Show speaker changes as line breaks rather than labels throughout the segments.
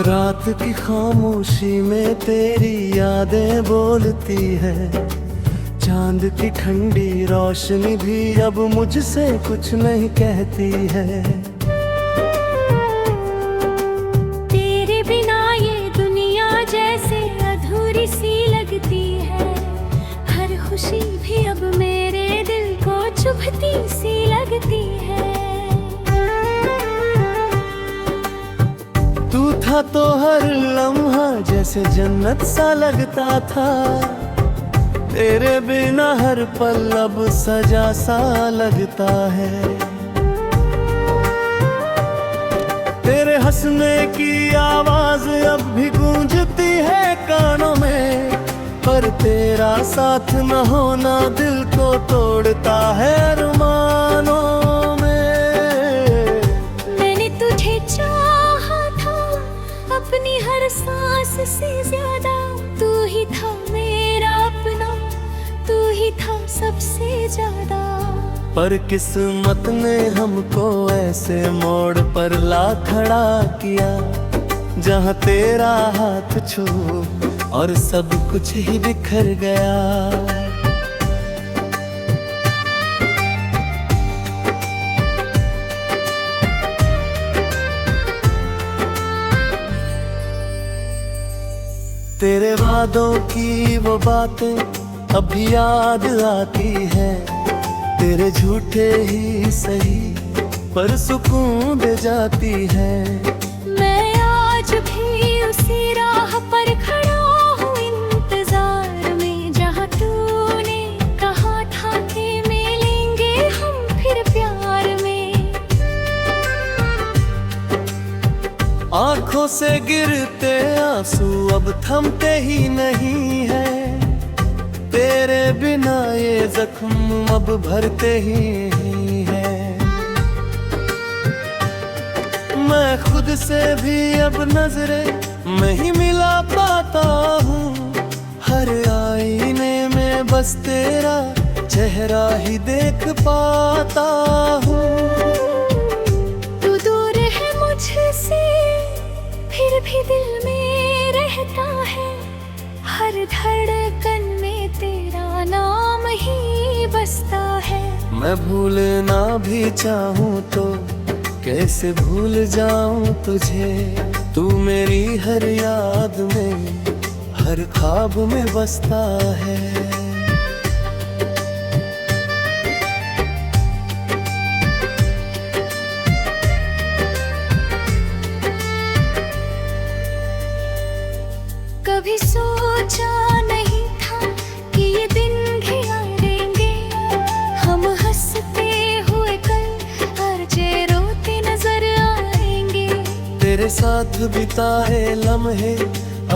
रात की खामोशी में तेरी यादें बोलती है। चांद की ठंडी रोशनी भी अब मुझसे कुछ नहीं कहती है।
तेरे बिना ये दुनिया जैसे अधूरी सी लगती है। हर खुशी भी अब मेरे दिल को चुभती सी लगती है।
तू था तो हर लम्हा जैसे जन्नत सा लगता था। तेरे बिना हर पल अब सजा सा लगता है। तेरे हंसने की आवाज अब भी गूंजती है कानों में। पर तेरा साथ न होना दिल को तोड़ता है अरमानों में।
मैंने तुझे चाहा था अपनी हर सांस से ज्यादा। तू ही था मेरा अपना, तू ही था सबसे ज्यादा।
पर किस्मत ने हमको ऐसे मोड़ पर ला खड़ा किया, जहाँ तेरा हाथ छू और सब कुछ ही बिखर गया। तेरे वादों की वो बातें अभी याद आती है। तेरे झूठे ही सही पर सुकून दे जाती है।
मैं आज भी उसी राह पर खड़ा हूँ इंतजार में, जहाँ तूने कहा था कि मिलेंगे हम फिर प्यार में।
आंखों से गिरते आंसू अब थमते ही नहीं है। तेरे बिना ये जख्म अब भरते ही है। मैं खुद से भी अब नजरें नहीं मिला पाता हूँ। हर आईने में बस तेरा चेहरा ही देख पाता हूँ।
तू दूर है मुझसे फिर भी दिल में रहता है। हर धड़कन में तेरा नाम ही बसता है।
मैं भूलना भी चाहूँ तो कैसे भूल जाऊं तुझे। तू मेरी हर याद में हर ख्वाब में बसता है।
कभी सोचा नहीं था कि ये दिन घियारेंगे। हम हंसते हुए कल हर रोते नजर आएंगे।
तेरे साथ बिताए लम्हे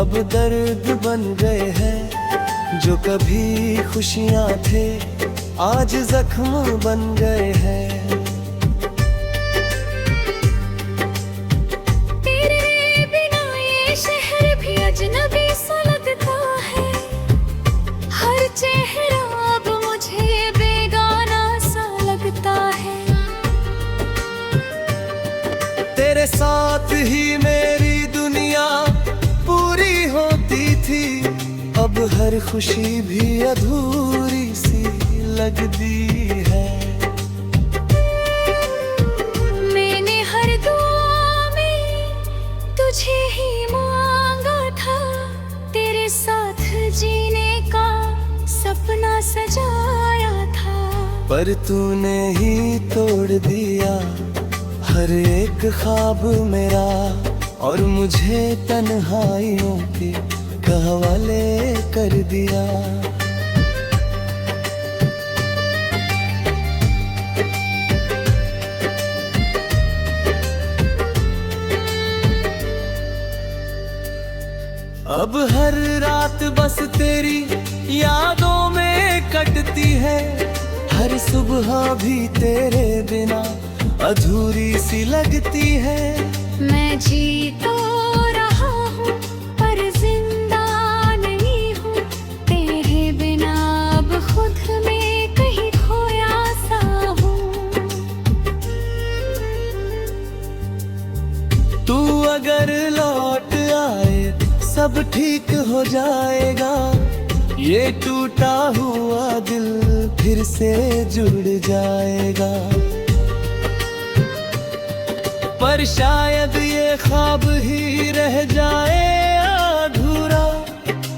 अब दर्द बन गए हैं। जो कभी खुशियाँ थे आज जख्म बन गए हैं।
अजनबी सा लगता है। हर चेहरा अब मुझे बेगाना सा लगता है।
तेरे साथ ही मेरी दुनिया पूरी होती थी। अब हर खुशी भी अधूरी सी लगती है।
मैंने हर दुआ में तुझे ही तेरे साथ जीने का सपना सजाया था।
पर तूने ही तोड़ दिया हर एक ख्वाब मेरा। और मुझे तन्हाइयों के हवाले कर दिया। अब हर रात बस तेरी यादों में कटती है। हर सुबह भी तेरे बिना अधूरी सी लगती है।
मैं जी तो रहा हूँ पर जिंदा नहीं हूँ। तेरे बिना अब खुद में कहीं खोया सा हूँ।
तू अगर लौट ठीक हो जाएगा, ये टूटा हुआ दिल फिर से जुड़ जाएगा। पर शायद ये ख्वाब ही रह जाए अधूरा,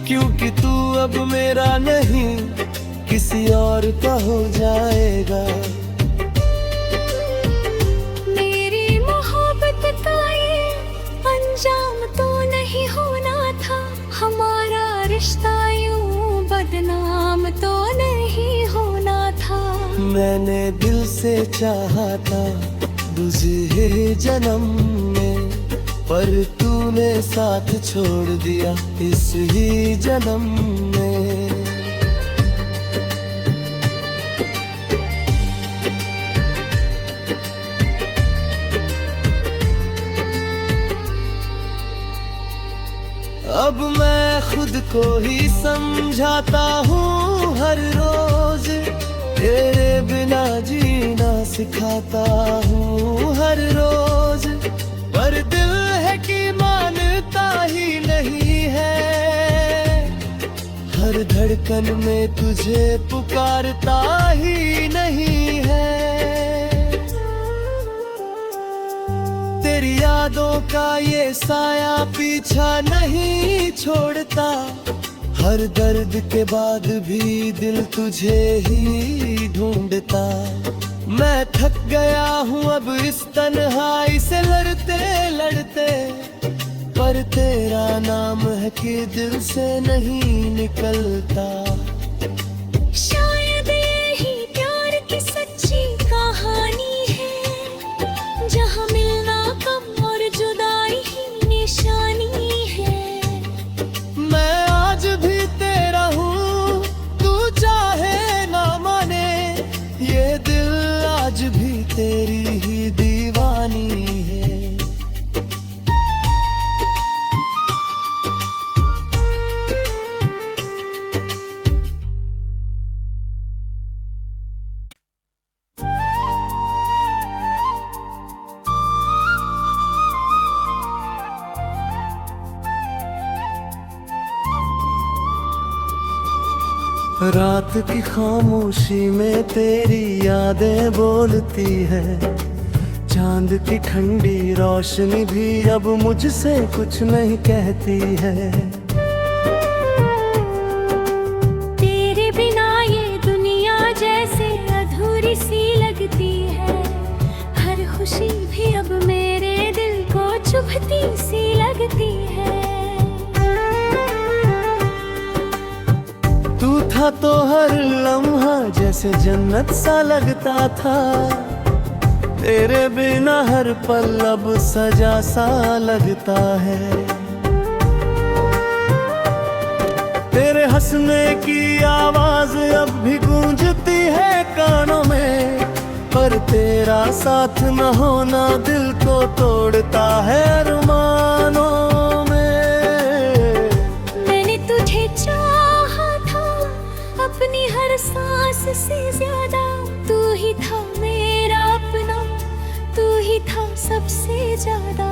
क्योंकि तू अब मेरा नहीं किसी और का हो जाएगा।
मेरी मोहब्बत का ये अंजाम तो नहीं होना था, हमारा रिश्ता यूं बदनाम तो नहीं होना था।
मैंने दिल से चाहा था दूसरे जन्म में, पर तूने साथ छोड़ दिया इस ही जन्म में। अब मैं खुद को ही समझाता हूँ हर रोज, तेरे बिना जीना सिखाता हूँ हर रोज। पर दिल है कि मानता ही नहीं है, हर धड़कन में तुझे पुकारता ही नहीं है। तेरी यादों का ये साया पीछा नहीं छोड़ता, हर दर्द के बाद भी दिल तुझे ही ढूंढता। मैं थक गया हूँ अब इस तन्हाई से लड़ते लड़ते, पर तेरा नाम है कि दिल से नहीं निकलता।
शायद यही प्यार की सच्ची कहानी है, जहाँ मिलना कम और जुदाई ही निशानी है।
मैं आज भी तेरा हूँ, तू चाहे ना माने, ये दिल आज भी तेरी ही दीवानी है। रात की खामोशी में तेरी यादें बोलती है, चांद की ठंडी रोशनी भी अब मुझसे कुछ नहीं कहती है।
तेरे बिना ये दुनिया जैसे अधूरी सी लगती है, हर खुशी भी अब मेरे दिल को चुभती सी लगती है।
तू था तो हर लम्हा जैसे जन्नत सा लगता था, तेरे बिना हर पल अब सजा सा लगता है। तेरे हंसने की आवाज अब भी गूंजती है कानों में, पर तेरा साथ न होना दिल को तोड़ता है अरमानों में।
मैंने तुझे चाहा था अपनी हर सांस से ज्यादा, तू ही था मेरा अपना, तू ही था सबसे ज्यादा।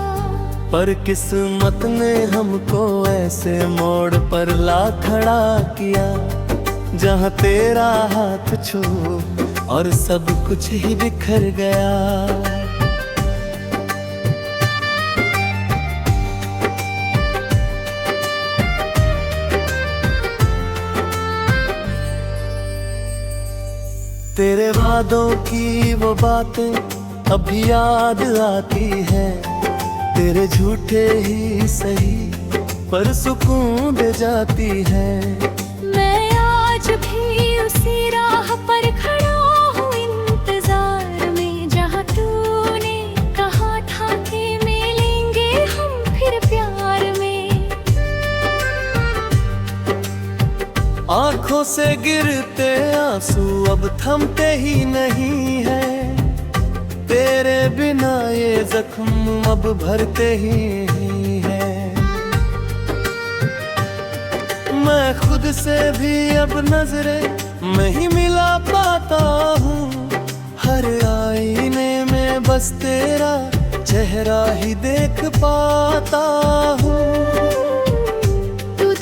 पर किस्मत ने हमको ऐसे मोड़ पर ला खड़ा किया, जहाँ तेरा हाथ छू और सब कुछ ही बिखर गया। तेरे वादों की वो बातें अब याद आती है, तेरे झूठे ही सही पर सुकून दे जाती है।
मैं आज भी उसी राह पर खड़ा हूँ इंतजार में, जहाँ तूने कहा था कि मिलेंगे हम फिर प्यार में।
आंखों से गिरते आंसू अब थमते ही नहीं है, तेरे बिना ये जख्म अब भरते ही है। मैं खुद से भी अब नजरें नहीं मिला पाता हूँ, हर आईने में बस तेरा चेहरा ही देख पाता हूँ।
तू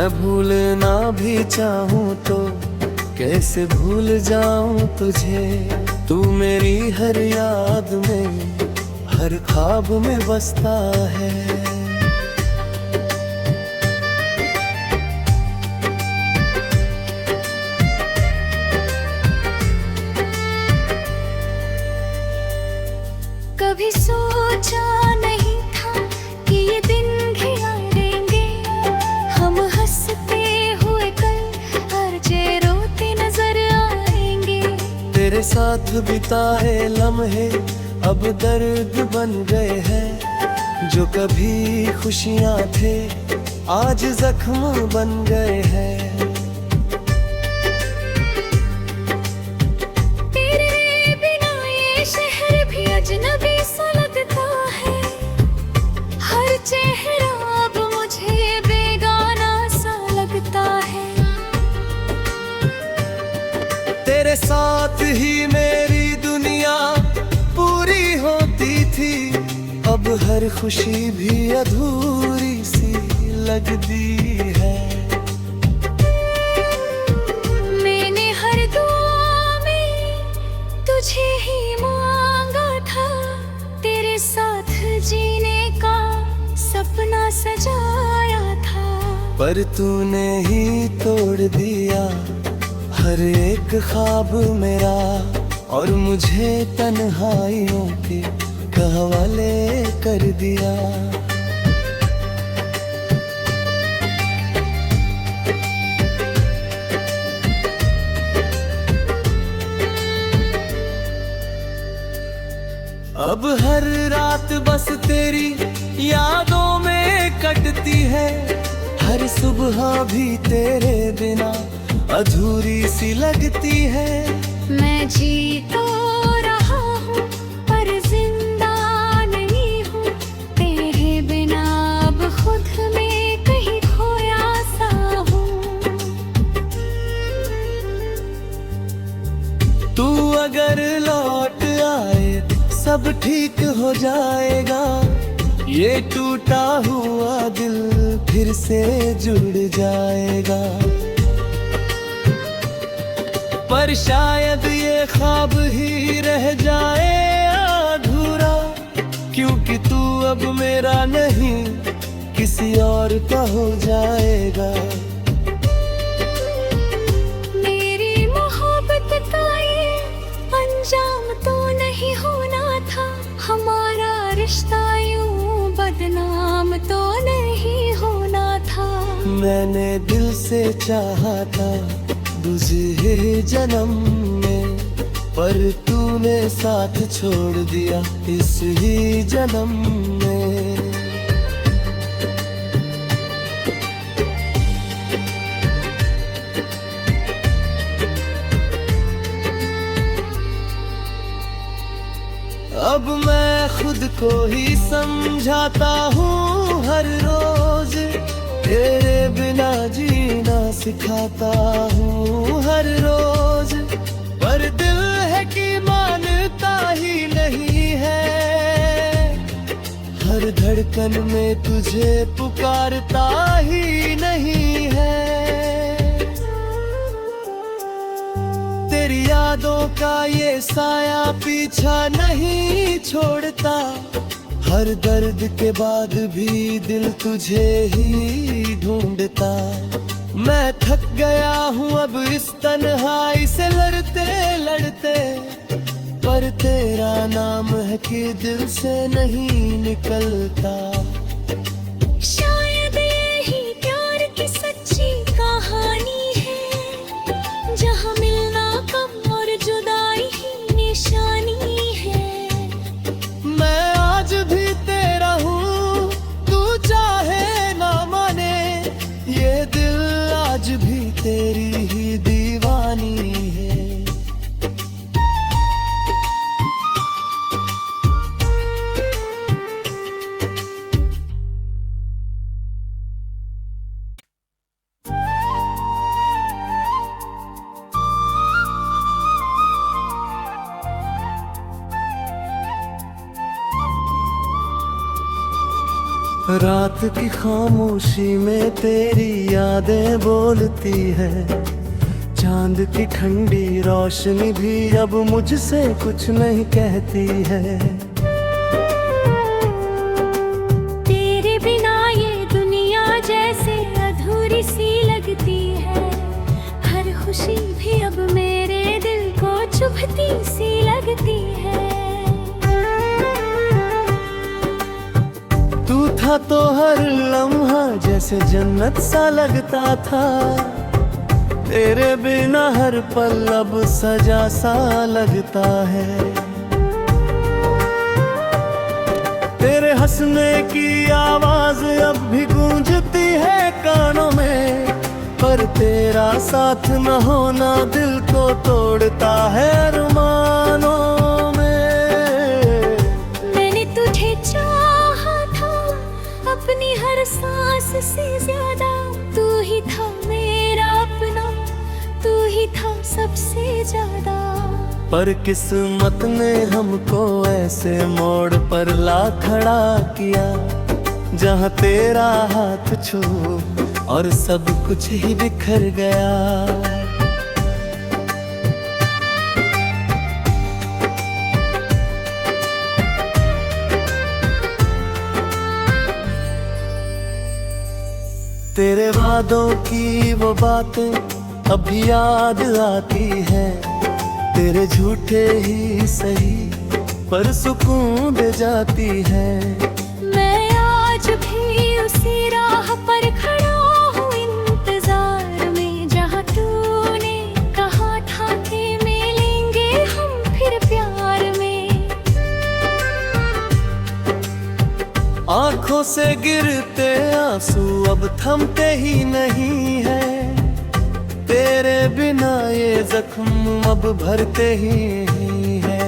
मैं भूलना भी चाहूँ तो कैसे भूल जाऊं तुझे। तू मेरी हर याद में, हर ख्वाब में बसता है।
कभी सोचा नहीं था कि ये दिन भी आएंगे, हम हंसते हुए कल हर जे रोते नजर आएंगे।
तेरे साथ बिताए लम्हे अब दर्द बन गए हैं, जो कभी खुशियां थे आज जख्म बन गए हैं।
अजनबी सा लगता है, हर चेहरा अब मुझे बेगाना सा लगता है।
तेरे साथ ही मेरी दुनिया पूरी होती थी, अब हर खुशी भी अधूरी सी लगती है।
मैंने हर दुआ में तुझे ही तेरे साथ जीने का सपना सजाया था,
पर तूने ही तोड़ दिया हर एक ख्वाब मेरा, और मुझे तन्हाइयों के हवाले कर दिया। अब हर रात बस तेरी यादों में कटती है, हर सुबह भी तेरे बिना अधूरी सी लगती है।
मैं जी तो रहा हूँ पर जिंदा नहीं हूँ, तेरे बिना अब खुद में कहीं खोया सा हूँ।
तू अगर लौट आए सब ठीक हो जाएगा, ये टूटा हुआ दिल फिर से जुड़ जाएगा। पर शायद ये ख्वाब ही रह जाए अधूरा, क्योंकि तू अब मेरा नहीं किसी और का हो जाएगा।
मेरी मोहब्बत का ये अंजाम तो नहीं होना था, हमारा रिश्ता यूं बदनाम तो नहीं होना था।
मैंने दिल से चाहा था दूसरे जन्म में, पर तूने साथ छोड़ दिया इस ही जन्म में। अब मैं खुद को ही समझाता हूँ हर रोज, तेरे बिना जीना सिखाता हूँ हर रोज। पर दिल है कि मानता ही नहीं है, हर धड़कन में तुझे पुकारता ही नहीं है। तेरी यादों का ये साया पीछा नहीं छोड़ता, हर दर्द के बाद भी दिल तुझे ही ढूंढता। मैं थक गया हूँ अब इस तन्हाई से लड़ते लड़ते, पर तेरा नाम है कि दिल से नहीं निकलता।
शायद यही प्यार की सच्ची कहानी है, जहाँ मिलना कम और जुदाई ही निशानी है।
मैं आज भी तेरा हूँ, तू चाहे ना माने, ये दिल आज भी तेरी ही दीवानी है। रात की खामोशी में तेरी यादें बोलती है, चांद की ठंडी रोशनी भी अब मुझसे कुछ नहीं कहती है।
तेरे बिना ये दुनिया जैसे अधूरी सी लगती है, हर खुशी भी अब मेरे दिल को चुभती सी लगती है।
तू था तो हर लम्हा जैसे जन्नत सा लगता था, तेरे बिना हर पल अब सजा सा लगता है। तेरे हंसने की आवाज अब भी गूंजती है कानों में, पर तेरा साथ न होना दिल को तोड़ता है अरमानों में।
मैंने तुझे चाहा था अपनी हर सांस से ज्यादा, तू ही था मेरा अपना, तू ही था सबसे ज्यादा।
पर किस्मत ने हमको ऐसे मोड़ पर ला खड़ा किया, जहाँ तेरा हाथ छू और सब कुछ ही बिखर गया। तेरे वादों की वो बातें अभी याद आती है, तेरे झूठे ही सही पर सुकून दे जाती है।
मैं आज भी उसी राह पर खड़ा हूँ इंतजार में, जहाँ तूने कहा था कि मिलेंगे हम फिर प्यार में।
आंखों से गिरते आंसू अब थमते ही नहीं है, तेरे बिना ये जख्म अब भरते ही है।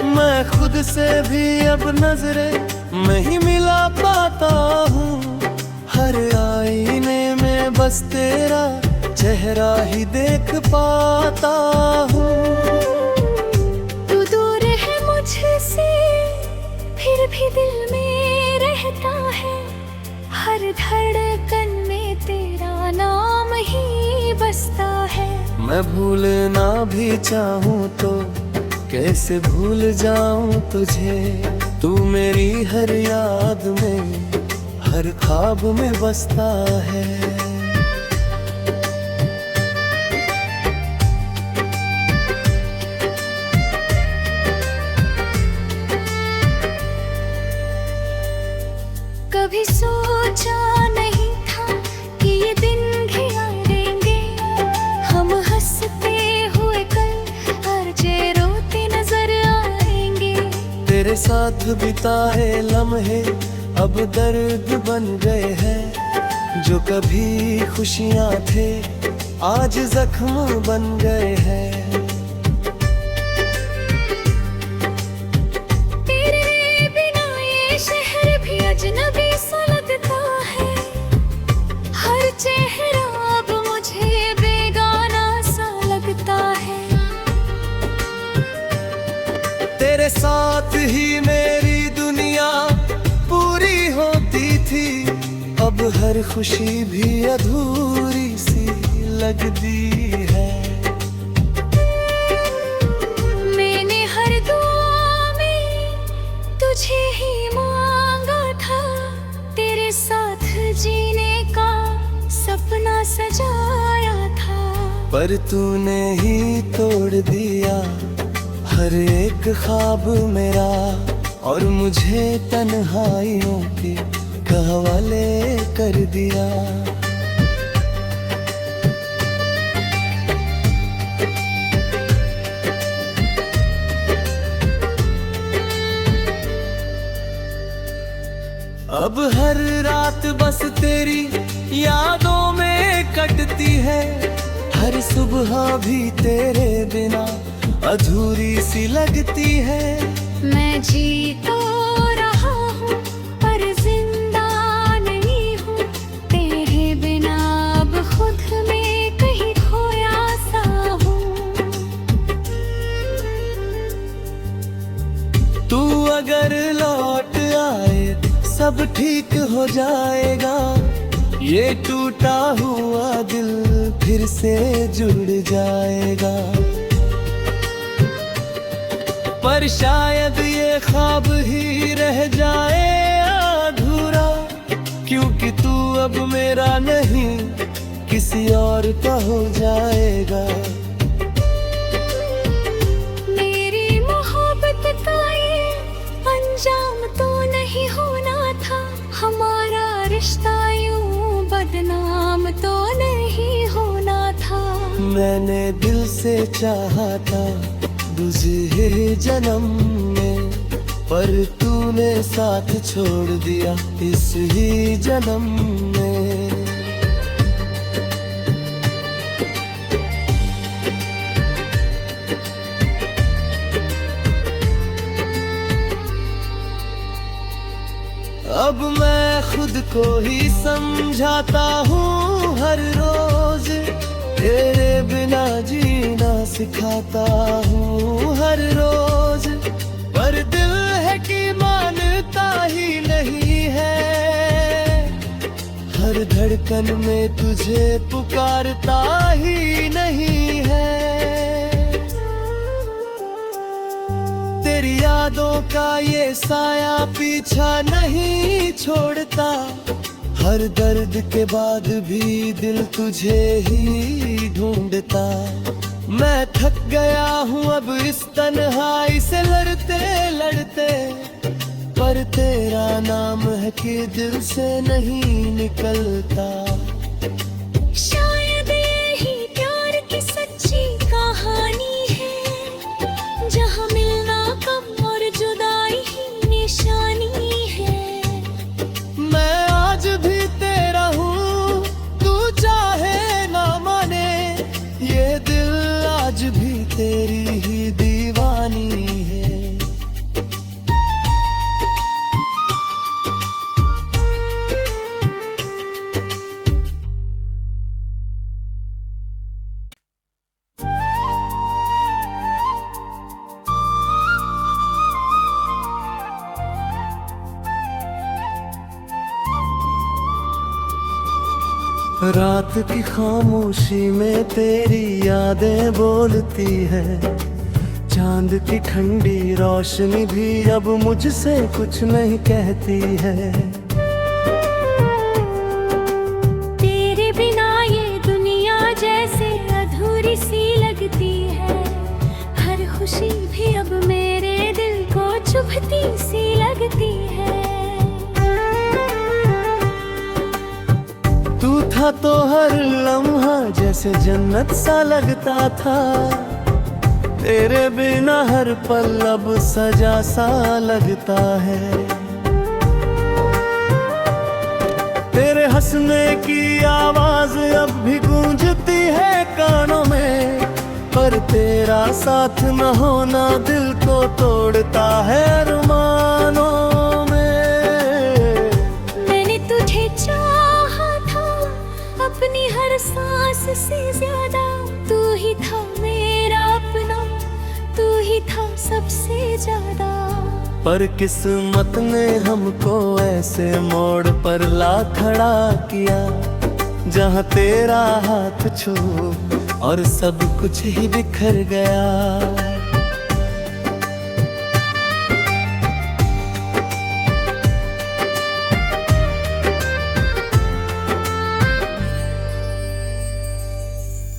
मैं खुद से भी अब नजरें नहीं मिला पाता हूँ, हर आईने में बस तेरा चेहरा ही देख पाता हूँ।
तू दूर है मुझसे फिर भी दिल में रहता है, हर धड़कन में तेरा नाम ही बसता है।
मैं भूलना भी चाहूँ तो कैसे भूल जाऊँ तुझे, तू मेरी हर याद में हर ख्वाब में बसता है।
कभी सोचा नहीं था कि ये दिन भी आएंगे, हम हंसते हुए कल आज रोते नजर आएंगे।
तेरे साथ बिताए लम्हे अब दर्द बन गए हैं, जो कभी खुशियाँ थे आज जख्म बन गए हैं।
अजनबी सा लगता है, हर चेहरा अब मुझे बेगाना सा लगता है।
तेरे साथ ही मेरी दुनिया पूरी होती थी, अब हर खुशी भी अधूरी सी लगती है।
मैंने हर दुआ में तुझे ही साथ जीने का सपना सजाया था,
पर तूने ही तोड़ दिया हर एक ख्वाब मेरा, और मुझे तन्हाइयों के हवाले कर दिया। अब हर रात बस तेरी यादों में कटती है, हर सुबह भी तेरे बिना अधूरी सी लगती है।
मैं जी तो रहा हूँ पर जिंदा नहीं हूँ, तेरे बिना अब खुद में कहीं खोया सा हूँ।
तू अगर लौट सब ठीक हो जाएगा, ये टूटा हुआ दिल फिर से जुड़ जाएगा। पर शायद ये ख्वाब ही रह जाए अधूरा, क्योंकि तू अब मेरा नहीं किसी और का हो जाएगा।
मेरी मोहब्बत का ये अंजाम तो नहीं होना था, हमारा रिश्ता यूं बदनाम तो नहीं होना था।
मैंने दिल से चाहा था दूसरे जन्म में, पर तूने साथ छोड़ दिया इस ही जन्म में। अब मैं खुद को ही समझाता हूँ हर रोज, तेरे बिना जीना सिखाता हूँ हर रोज। पर दिल है कि मानता ही नहीं है, हर धड़कन में तुझे पुकारता ही नहीं है। तेरी यादों का ये साया पीछा नहीं छोड़ता, हर दर्द के बाद भी दिल तुझे ही ढूंढता। मैं थक गया हूँ अब इस तन्हाई से लड़ते लड़ते, पर तेरा नाम है कि दिल से नहीं निकलता।
शायद यही प्यार की सच्ची कहानी है, जहाँ मिलना कम और जुदाई ही निशानी है।
मैं आज भी तेरा हूँ, तू चाहे ना माने, ये दिल आज भी तेरी ही दीवानी है। रात की खामोशी में तेरी यादें बोलती है, चांद की ठंडी रोशनी भी अब मुझसे कुछ नहीं कहती है।
तेरे बिना ये दुनिया जैसे अधूरी सी लगती है, हर खुशी भी अब मेरे दिल को चुभती सी लगती है।
तू था तो हर लम्हा जैसे जन्नत सा लगता था, तेरे बिना हर पल अब सजा सा लगता है। तेरे हंसने की आवाज अब भी गूंजती है कानों में, पर तेरा साथ न होना दिल को तोड़ता है अरमानों में।
मैंने तुझे चाहा था अपनी हर सांस से ज्यादा, तू ही था मेरा अपना, तू ही था सबसे ज्यादा।
पर किस्मत ने हमको ऐसे मोड़ पर ला खड़ा किया, जहाँ तेरा हाथ छू और सब कुछ ही बिखर गया।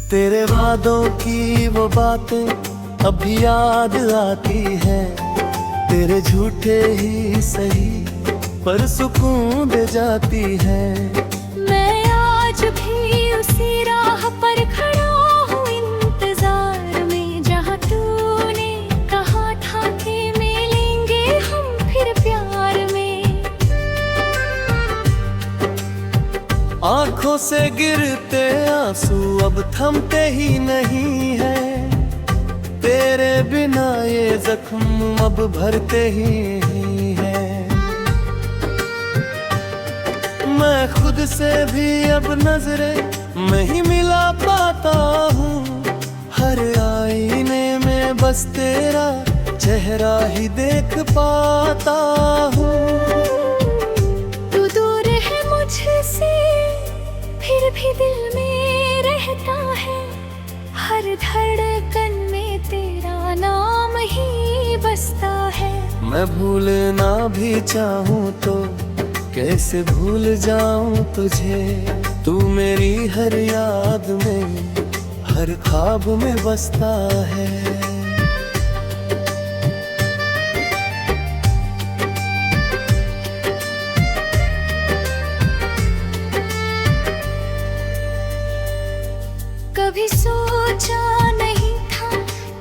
तेरे वादों की वो बातें अभी याद आती है, तेरे झूठे ही सही पर सुकून दे जाती है।
मैं आज भी उसी राह पर खड़ा हूँ इंतजार में, जहाँ तूने कहा था कि मिलेंगे हम फिर प्यार में।
आंखों से गिरते आंसू अब थमते ही नहीं है, तेरे बिना ये जख्म अब भरते ही है। मैं खुद से भी अब नजरें नहीं मिला पाता हूँ, हर आईने में बस तेरा चेहरा ही देख पाता हूँ।
हर धड़कन में तेरा नाम ही बसता है।
मैं भूलना भी चाहूँ तो कैसे भूल जाऊँ तुझे, तू मेरी हर याद में हर ख्वाब में बसता है।
कभी सोचा नहीं था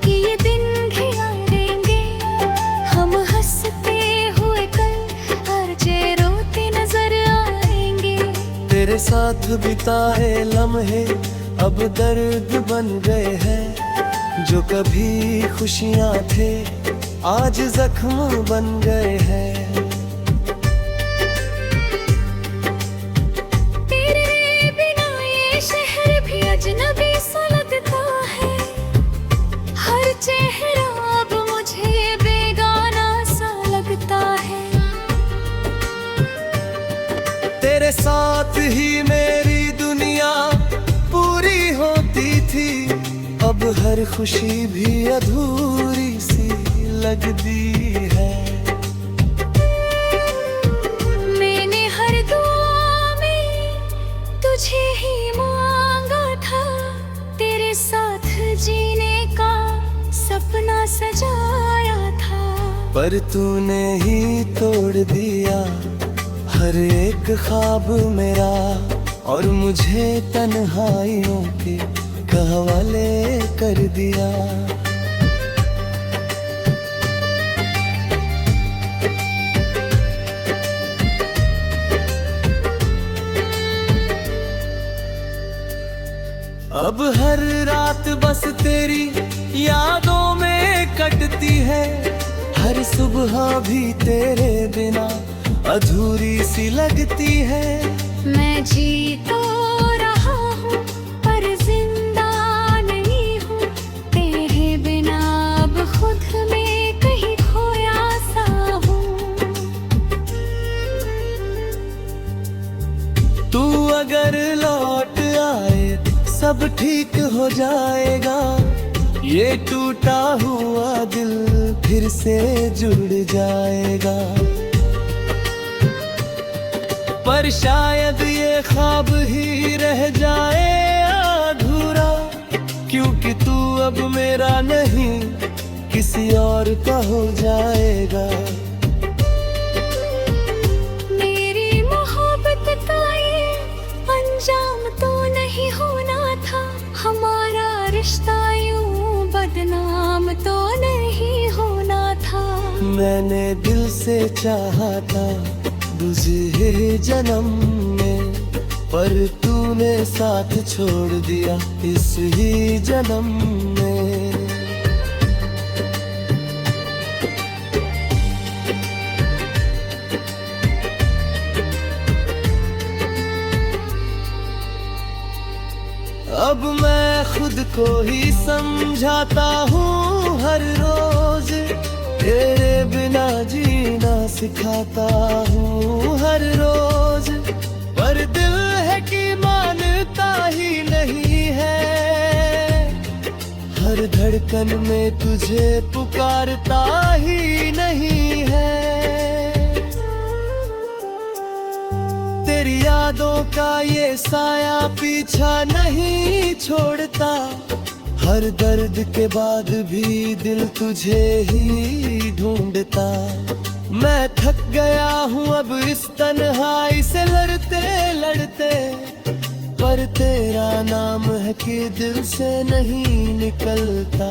कि ये दिन भी आएंगे, हम हंसते हुए कल हर जे रोते नजर आएंगे।
तेरे साथ बिताए लम्हे अब दर्द बन गए हैं, जो कभी खुशियाँ थे आज जख्म बन गए हैं।
तेरे बिना ये शहर भी अजनबी सा लगता है, हर चेहरा अब मुझे बेगाना सा लगता है।
तेरे साथ ही मेरी दुनिया पूरी होती थी, अब हर खुशी भी अधूरी सी लगती है।
मैंने हर दुआ में तुझे ही मांगा था, तेरे साथ जीने का सपना सजाया था।
पर तूने ही तोड़ दिया हर एक ख्वाब मेरा, और मुझे तन्हाइयों के हवाले कर दिया। अब हर रात बस तेरी यादों में कटती है, हर सुबह भी तेरे बिना अधूरी सी लगती है।
मैं जी तो रहा हूँ पर जिंदा नहीं हूँ, तेरे बिना अब खुद में कहीं खोया सा हूँ।
तू अगर लौट आए सब ठीक हो जाएगा, ये टूटा हुआ दिल फिर से जुड़ जाएगा। पर शायद ये ख्वाब ही रह जाए अधूरा, क्योंकि तू अब मेरा नहीं किसी और का हो जाएगा।
मेरी मोहब्बत का ये अंजाम तो नहीं होना था, हमारा रिश्ता यूं बदनाम तो नहीं होना था।
मैंने दिल से चाहा था दूसरे जन्म में, पर तूने साथ छोड़ दिया इस ही जन्म में। अब मैं खुद को ही समझाता हूँ हर रोज, तेरे बिना जीना सिखाता हूँ हर रोज। पर दिल है कि मानता ही नहीं है, हर धड़कन में तुझे पुकारता ही नहीं है। तेरी यादों का ये साया पीछा नहीं छोड़ता, हर दर्द के बाद भी दिल तुझे ही ढूंढता। मैं थक गया हूँ अब इस तन्हाई से लड़ते लड़ते, पर तेरा नाम है कि दिल से नहीं निकलता।